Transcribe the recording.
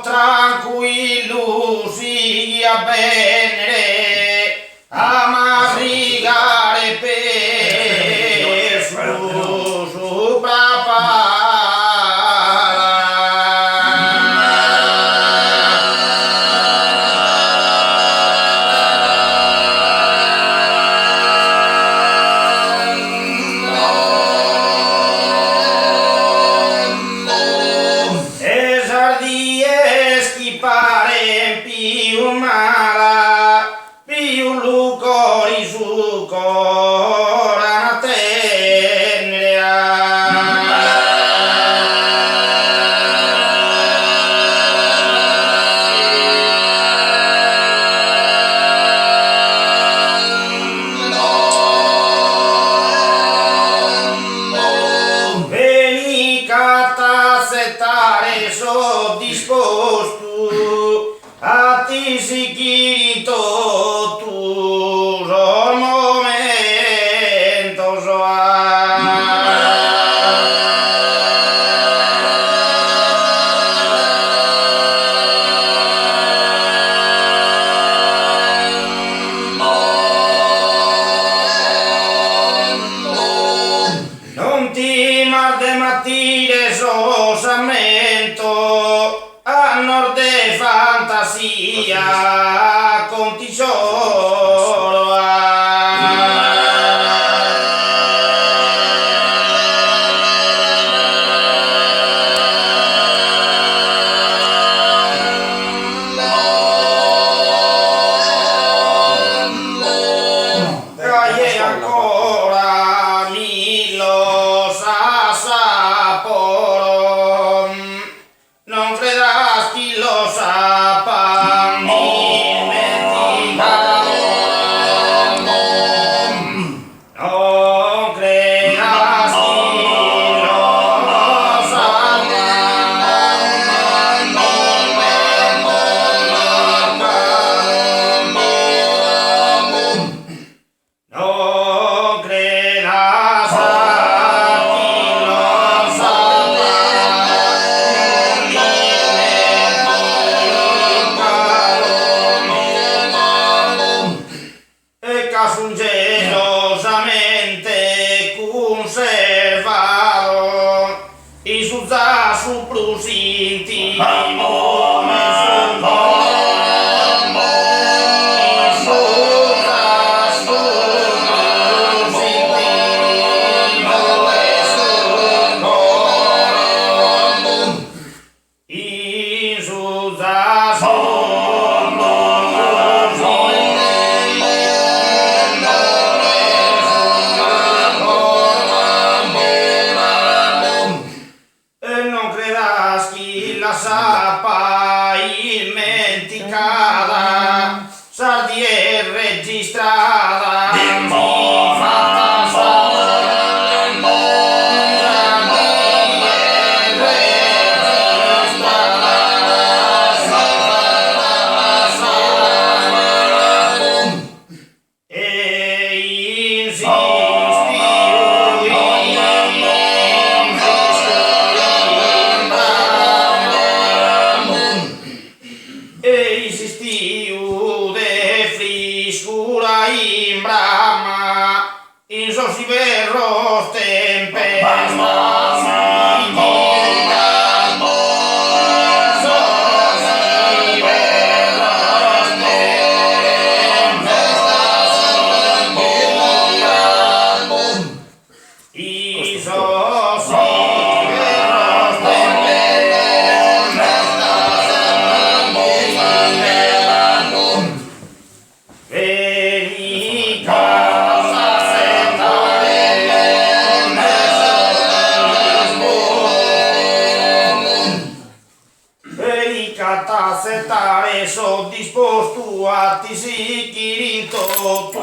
Tranquillo sigui a venere a marrigare per su papà. Pare più mala, più lucori su cora tenera. Veni cata settare so disposto a ti si chirito tu so momento so non ti marde mattire sosamento a nord de fantasia conti solo e ancora mi lo saporo non credas chi lo sapa mi meticamo non credas chi lo sapa non credas un gelosamente conservado y sus su prusinti la sapa dimenticata, sardi e registrata. Insistiu de friscura in brama, in sosi verros tempestas. Settare so disposto a ti si chirito tu